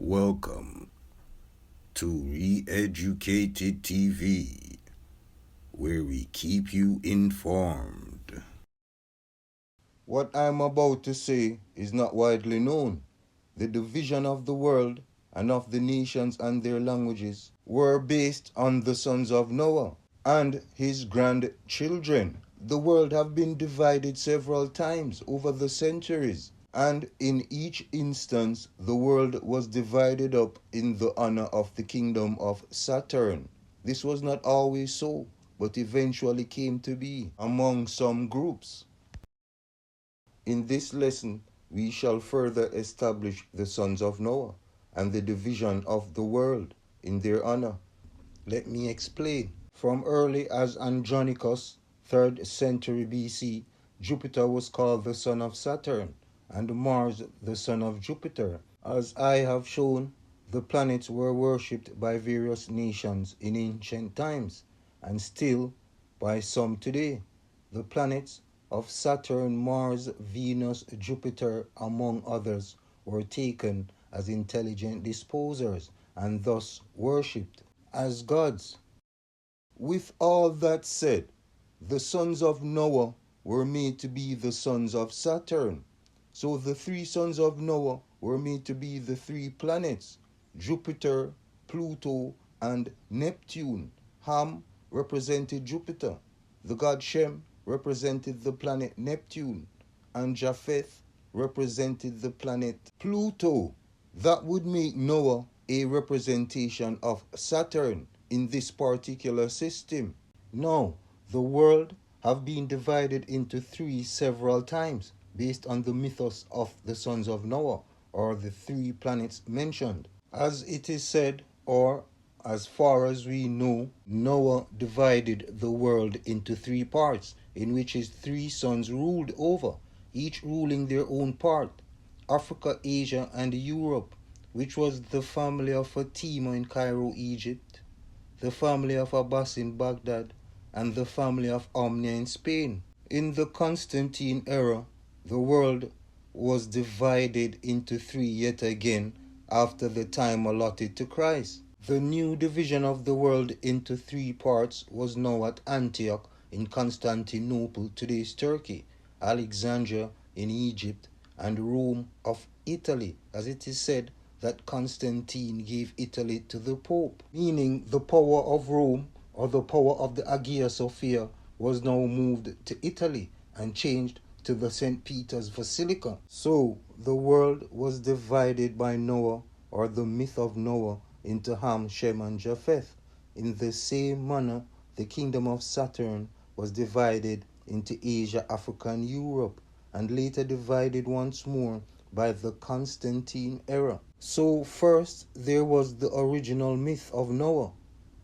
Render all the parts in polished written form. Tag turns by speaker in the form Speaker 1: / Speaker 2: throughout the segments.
Speaker 1: Welcome to Re-Educated TV, where we keep you informed. What I'm about to say is not widely known. The division of the world and of the nations and their languages were based on the sons of Noah and his grandchildren. The world have been divided several times over the centuries, and in each instance the world was divided up in the honor of the kingdom of Saturn. This was not always so, but eventually came to be among some groups. In this lesson, we shall further establish the sons of Noah and the division of the world in their honor. Let me explain. From early as Andronicus, 3rd century BC, Jupiter was called the son of Saturn, and Mars the son of Jupiter. As I have shown, the planets were worshipped by various nations in ancient times, and still by some today. The planets of Saturn, Mars, Venus, Jupiter, among others, were taken as intelligent disposers and thus worshipped as gods. With all that said, the sons of Noah were made to be the sons of Saturn. So the three sons of Noah were made to be the three planets, Jupiter, Pluto, and Neptune. Ham represented Jupiter. The god Shem represented the planet Neptune, and Japheth represented the planet Pluto. That would make Noah a representation of Saturn in this particular system. Now, the world have been divided into three several times based on the mythos of the sons of Noah, or the three planets mentioned. As it is said, or as far as we know, Noah divided the world into three parts, in which his three sons ruled over, each ruling their own part: Africa, Asia, and Europe, which was the family of Fatima in Cairo, Egypt, the family of Abbas in Baghdad, and the family of Omnia in Spain. In the Constantine era, the world was divided into three yet again after the time allotted to Christ. The new division of the world into three parts was now at Antioch in Constantinople, today's Turkey, Alexandria in Egypt, and Rome of Italy, as it is said that Constantine gave Italy to the Pope, meaning the power of Rome, or the power of the Hagia Sophia, was now moved to Italy and changed to the St. Peter's Basilica. So the world was divided by Noah, or the myth of Noah, into Ham, Shem, and Japheth. In the same manner, the kingdom of Saturn was divided into Asia, Africa, and Europe, and later divided once more by the Constantine era. So first there was the original myth of Noah,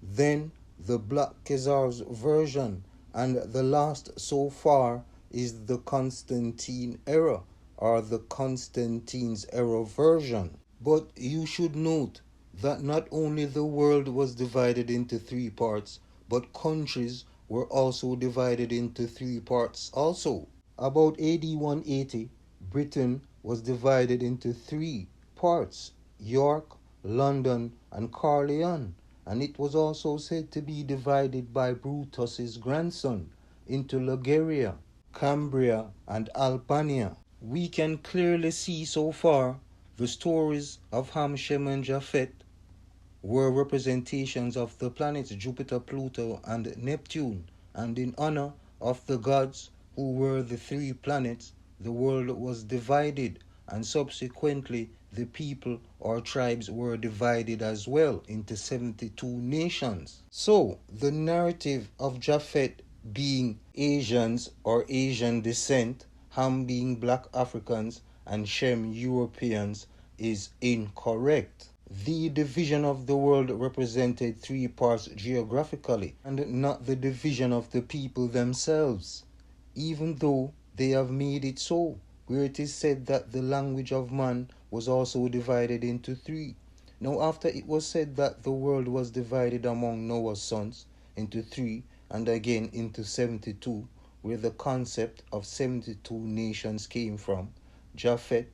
Speaker 1: then the Black Khazar's version, and the last so far is the Constantine era, or the Constantine's era version. But you should note that not only the world was divided into three parts, but countries were also divided into three parts also. About AD 180, Britain was divided into three parts: York, London, and Carleon, and it was also said to be divided by Brutus's grandson into Liguria, Cambria, and Albania. We can clearly see so far the stories of Ham, Shem, and Japheth were representations of the planets Jupiter, Pluto, and Neptune, and in honor of the gods who were the three planets, the world was divided, and subsequently the people or tribes were divided as well into 72 nations. So the narrative of Japheth being Asians or Asian descent, Ham being black Africans, and Shem Europeans is incorrect. The division of the world represented three parts geographically, and not the division of the people themselves, even though they have made it so, where it is said that the language of man was also divided into three. Now after it was said that the world was divided among Noah's sons into three, and again into 72, where the concept of 72 nations came from, Japheth,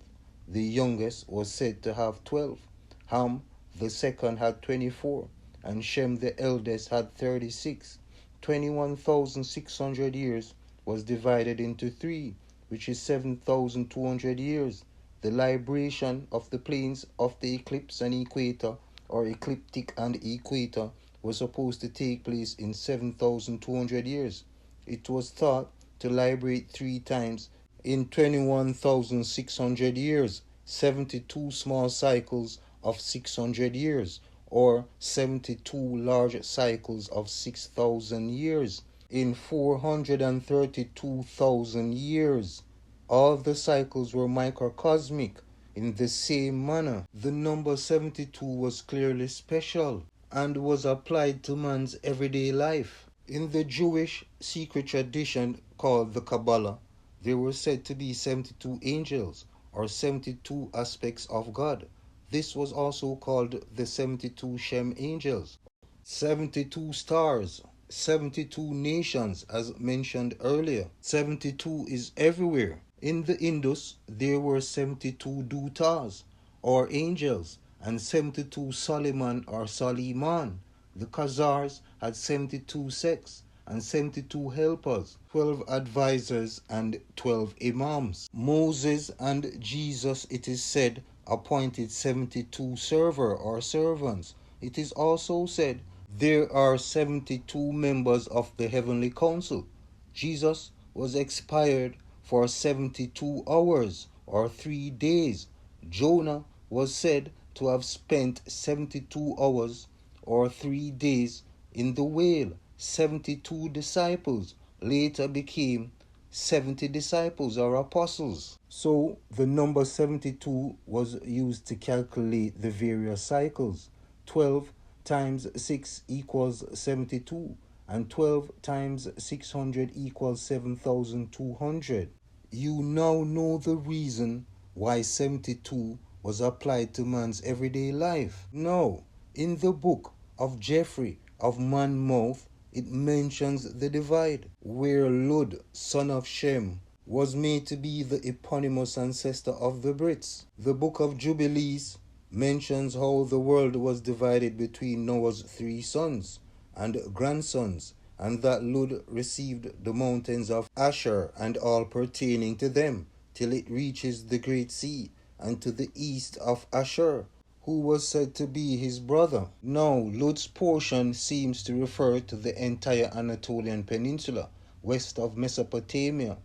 Speaker 1: the youngest, was said to have 12, Ham the second had 24, and Shem the eldest had 36. 21,600 years was divided into three, which is 7,200 years. The libration of the planes of the eclipse and equator, or ecliptic and equator, was supposed to take place in 7,200 years. It was thought to librate three times in 21,600 years, 72 small cycles of 600 years, or 72 large cycles of 6,000 years, in 432,000 years. All the cycles were microcosmic in the same manner. The number 72 was clearly special and was applied to man's everyday life. In the Jewish secret tradition called the Kabbalah, there were said to be 72 angels, or 72 aspects of God. This was also called the 72 Shem angels, 72 stars, 72 nations, as mentioned earlier. 72 is everywhere. In the Indus, there were 72 Dutas, or angels, and 72 Soliman, or Soliman. The Khazars had 72 sects and 72 helpers, 12 advisors, and 12 imams. Moses and Jesus, it is said, appointed 72 servers or servants. It is also said there are 72 members of the heavenly council. Jesus was expired for 72 hours or 3 days. Jonah was said to have spent 72 hours or 3 days in the whale. 72 disciples later became 70 disciples or apostles. So the number 72 was used to calculate the various cycles. 12 times 6 equals 72, and 12 times 600 equals 7,200. You now know the reason why 72 was applied to man's everyday life. Now, in the book of Geoffrey of Monmouth, it mentions the divide, where Lud, son of Shem, was made to be the eponymous ancestor of the Brits. The book of Jubilees mentions how the world was divided between Noah's 3 sons and grandsons, and that Lud received the mountains of Asher and all pertaining to them, till it reaches the great sea, and to the east of Asher, who was said to be his brother. Now, Lud's portion seems to refer to the entire Anatolian peninsula, west of Mesopotamia.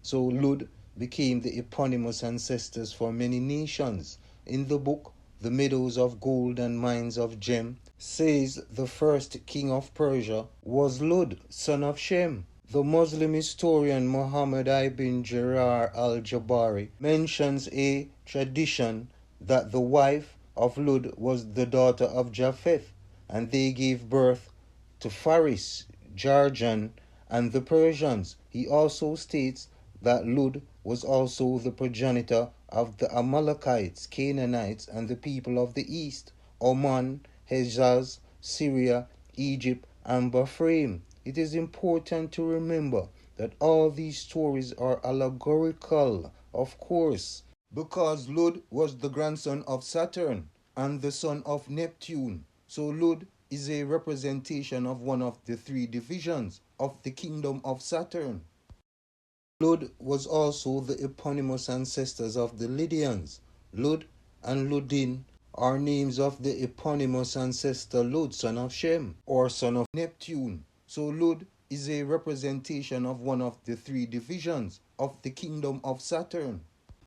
Speaker 1: So Lud became the eponymous ancestors for many nations. In the book, The Meadows of Gold and Mines of Shem, says the first king of Persia was Lud, son of Shem. The Muslim historian Muhammad ibn Jarir al-Jabari mentions a tradition that the wife of Lud was the daughter of Japheth, and they gave birth to Faris, Jarjan, and the Persians. He also states that Lud was also the progenitor of the Amalekites, Canaanites, and the people of the east, Oman, Hejaz, Syria, Egypt, and Bahrain. It is important to remember that all these stories are allegorical, of course, because Lud was the grandson of Saturn and the son of Neptune. So Lud is a representation of one of the 3 divisions of the kingdom of Saturn. Lud was also the eponymous ancestors of the Lydians. Lud and Ludin are names of the eponymous ancestor Lud, son of Shem, or son of Neptune. So Lud is a representation of one of the 3 divisions of the kingdom of Saturn.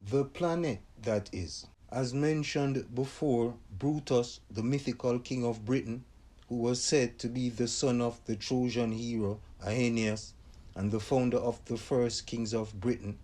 Speaker 1: The planet, that is. As mentioned before, Brutus, the mythical king of Britain, who was said to be the son of the Trojan hero Aeneas and the founder of the first kings of Britain,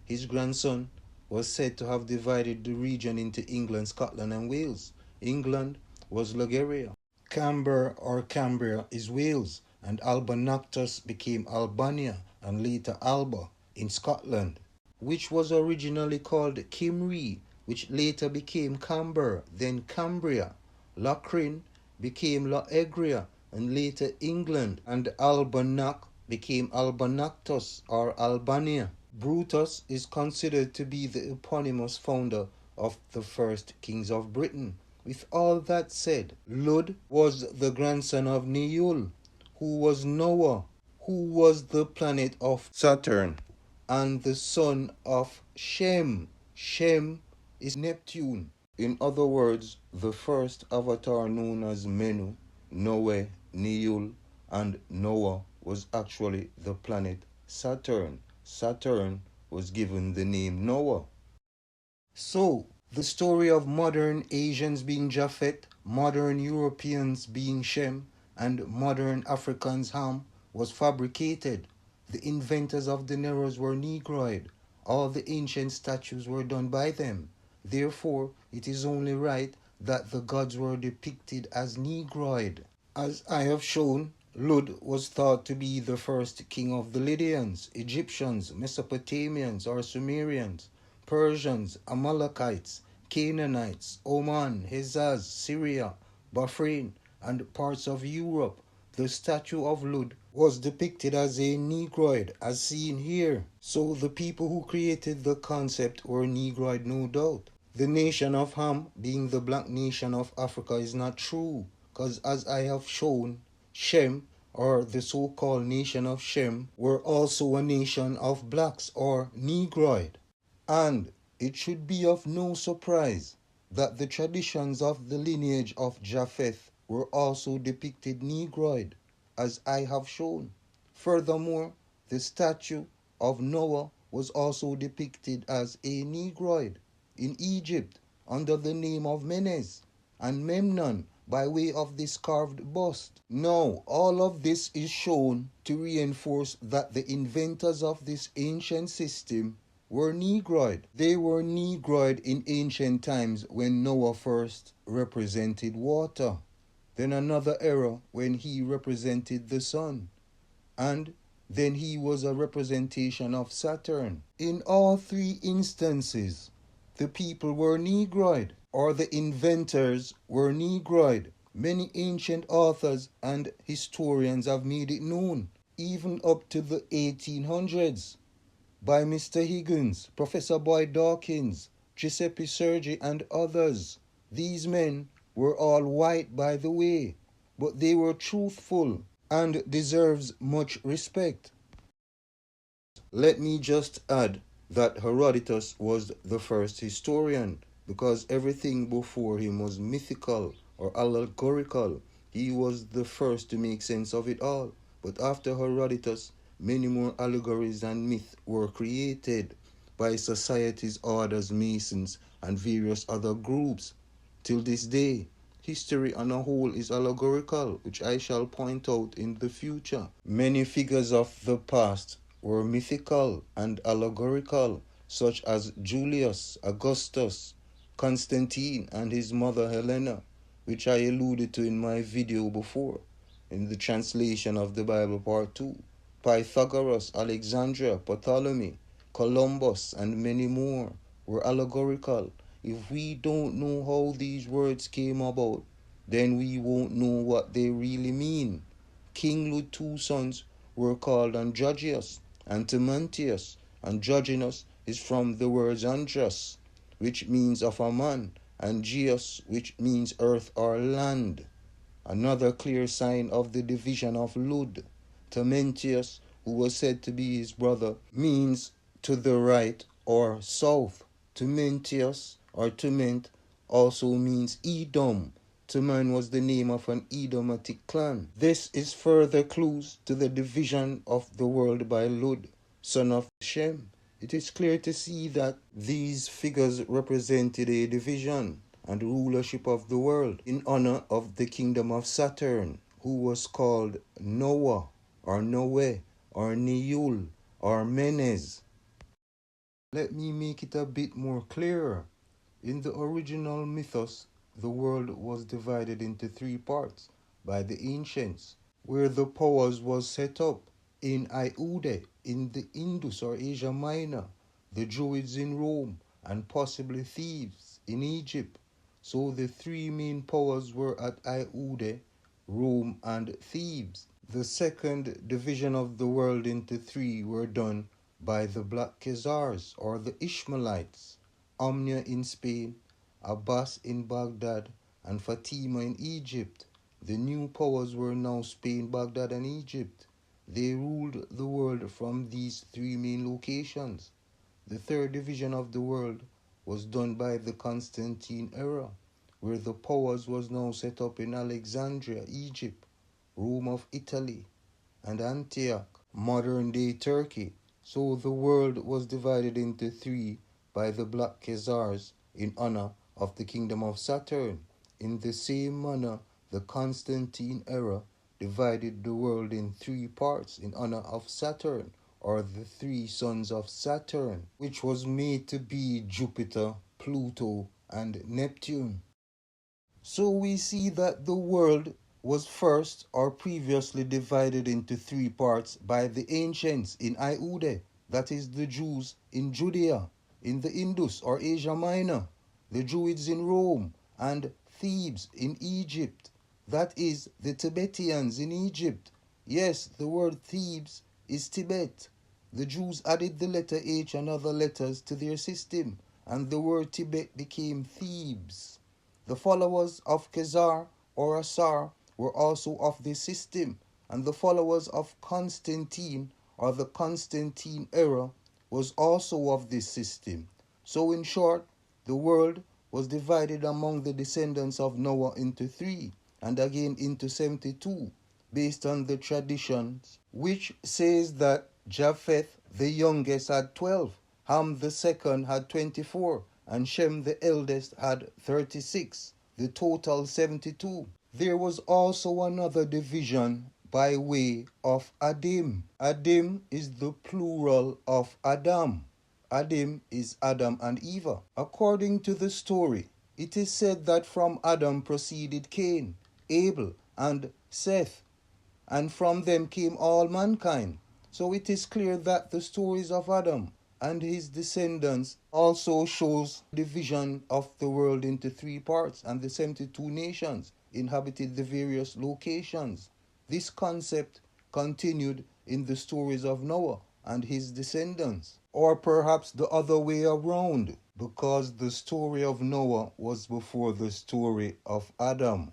Speaker 1: his grandson was said to have divided the region into England, Scotland, and Wales. England was Liguria. Camber or Cambria is Wales, and Albanactus became Albania and later Alba in Scotland, which was originally called Cymru, which later became Camber, then Cambria. Locrine became Loegria and later England, and Albanac became Albanactus or Albania. Brutus is considered to be the eponymous founder of the first kings of Britain. With all that said, Lud was the grandson of Neul, who was Noah, who was the planet of Saturn, and the son of Shem. Shem is Neptune. In other words, the first avatar known as Menu, Noe, Neul, and Noah was actually the planet Saturn. Saturn was given the name Noah. So, the story of modern Asians being Japhet, modern Europeans being Shem, and modern Africans Ham was fabricated. The inventors of the Neros were Negroid. All the ancient statues were done by them. Therefore, it is only right that the gods were depicted as Negroid. As I have shown, Lud was thought to be the first king of the Lydians, Egyptians, Mesopotamians or Sumerians, Persians, Amalekites, Canaanites, Oman, Hejaz, Syria, Bahrain, and parts of Europe. The statue of Lud was depicted as a Negroid, as seen here. So the people who created the concept were Negroid, no doubt. The nation of Ham, being the black nation of Africa, is not true, because as I have shown, Shem, or the so-called nation of Shem, were also a nation of blacks, or Negroid. And it should be of no surprise that the traditions of the lineage of Japheth were also depicted Negroid, as I have shown. Furthermore, the statue of Noah was also depicted as a Negroid in Egypt under the name of Menes, and Memnon by way of this carved bust. Now, all of this is shown to reinforce that the inventors of this ancient system were Negroid. They were Negroid in ancient times when Noah first represented water, then another era when he represented the sun, and then he was a representation of Saturn. In all three instances, the people were Negroid, or the inventors were Negroid. Many ancient authors and historians have made it known, even up to the 1800s. By Mr. Higgins, Professor Boyd Dawkins, Giuseppe Sergi, and others. These men were all white, by the way, but they were truthful and deserves much respect. Let me just add that Herodotus was the first historian, because everything before him was mythical or allegorical. He was the first to make sense of it all. But after Herodotus, many more allegories and myths were created by societies, orders, masons, and various other groups. Till this day, history on a whole is allegorical, which I shall point out in the future. Many figures of the past were mythical and allegorical, such as Julius, Augustus, Constantine, and his mother Helena, which I alluded to in my video before, in the translation of the Bible Part 2. Pythagoras, Alexandria, Ptolemy, Columbus, and many more were allegorical. If we don't know how these words came about, then we won't know what they really mean. King Lud's two sons were called Androgeus and Timantius. Androgynous is from the words andros, which means of a man, and geos, which means earth or land. Another clear sign of the division of Lud. Timantius, who was said to be his brother, means to the right or south. Timantius or Tument also means Edom. Tuman was the name of an Edomitic clan. This is further clues to the division of the world by Lud, son of Shem. It is clear to see that these figures represented a division and rulership of the world in honor of the kingdom of Saturn, who was called Noah, or Noe, or Neul, or Menes. Let me make it a bit more clearer. In the original mythos, the world was divided into three parts by the ancients, where the powers was set up in Iude, in the Indus or Asia Minor, the Druids in Rome, and possibly Thebes in Egypt. So the three main powers were at Iude, Rome, and Thebes. The second division of the world into three were done by the Black Khazars or the Ishmaelites, Omnia in Spain, Abbas in Baghdad, and Fatima in Egypt. The new powers were now Spain, Baghdad, and Egypt. They ruled the world from these three main locations. The third division of the world was done by the Constantine era, where the powers was now set up in Alexandria, Egypt, Rome of Italy, and Antioch, modern-day Turkey. So the world was divided into three by the Black Khazars in honor of the kingdom of Saturn. In the same manner, the Constantine era divided the world in three parts in honor of Saturn, or the three sons of Saturn, which was made to be Jupiter, Pluto, and Neptune. So we see that the world was first or previously divided into three parts by the ancients in Iude, that is the Jews in Judea, in the Indus or Asia Minor, the Druids in Rome, and Thebes in Egypt, that is the Tibetans in Egypt. Yes, the word Thebes is Tibet. The Jews added the letter H and other letters to their system, and the word Tibet became Thebes. The followers of Khazar or Assar were also of this system, and the followers of Constantine or the Constantine era was also of this system. So in short, the world was divided among the descendants of Noah into three, and again into 72, based on the traditions, which says that Japheth the youngest had 12, Ham the second had 24, and Shem the eldest had 36, the total 72. There was also another division by way of Adim. Adim is the plural of Adam. Adim is Adam and Eva. According to the story, it is said that from Adam proceeded Cain, Abel, and Seth, and from them came all mankind. So it is clear that the stories of Adam and his descendants also shows division of the world into three parts, and the 72 nations inhabited the various locations. This concept continued in the stories of Noah and his descendants, or perhaps the other way around, because the story of Noah was before the story of Adam.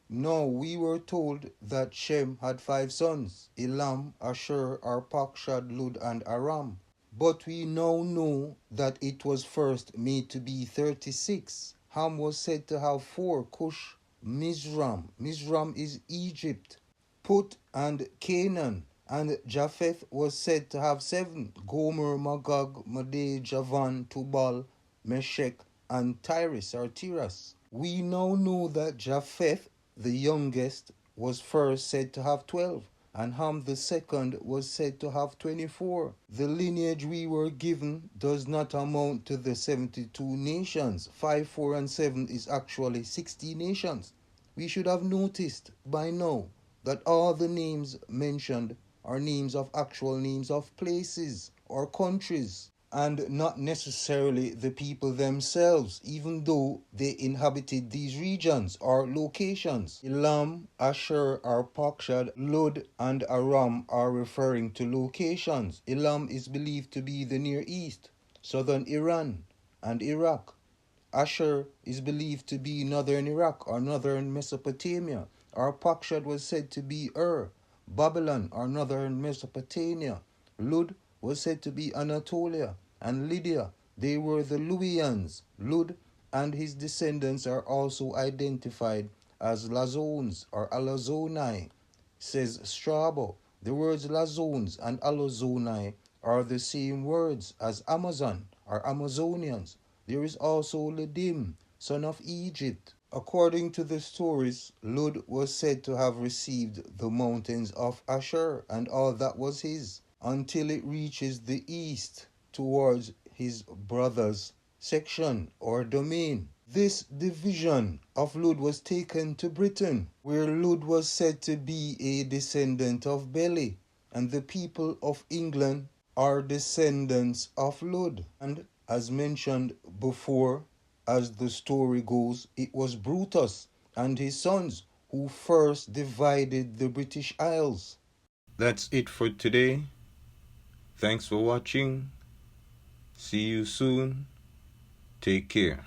Speaker 1: No, we were told that Shem had 5 sons, Elam, Asher, Arpachshad, Lud, and Aram. But we now know that it was first made to be 36. Ham was said to have 4, Cush, Mizram. Mizram is Egypt, Put, and Canaan. And Japheth was said to have 7, Gomer, Magog, Madai, Javan, Tubal, Meshech, and Tyrus or Tiras. We now know that Japheth, the youngest, was first said to have 12, and Ham the second was said to have 24. The lineage we were given does not amount to the 72 nations. 5, 4, and 7 is actually 60 nations. We should have noticed by now that all the names mentioned are names of actual names of places or countries, and not necessarily the people themselves, even though they inhabited these regions or locations. Elam, Asher, Arpachshad, Lud, and Aram are referring to locations. Elam is believed to be the Near East, southern Iran, and Iraq. Asher is believed to be northern Iraq or northern Mesopotamia. Arpachshad was said to be Babylon or northern Mesopotamia. Lud was said to be Anatolia, and Lydia. They were the Luwians. Lud and his descendants are also identified as Lazones or Alazoni, says Strabo. The words Lazones and Alazoni are the same words as Amazon or Amazonians. There is also Ledim, son of Egypt. According to the stories, Lud was said to have received the mountains of Asher and all that was his, until it reaches the east towards his brother's section or domain. This division of Lud was taken to Britain, where Lud was said to be a descendant of Beli, and the people of England are descendants of Lud. And as mentioned before, as the story goes, it was Brutus and his sons who first divided the British Isles. That's it for today. Thanks for watching. See you soon. Take care.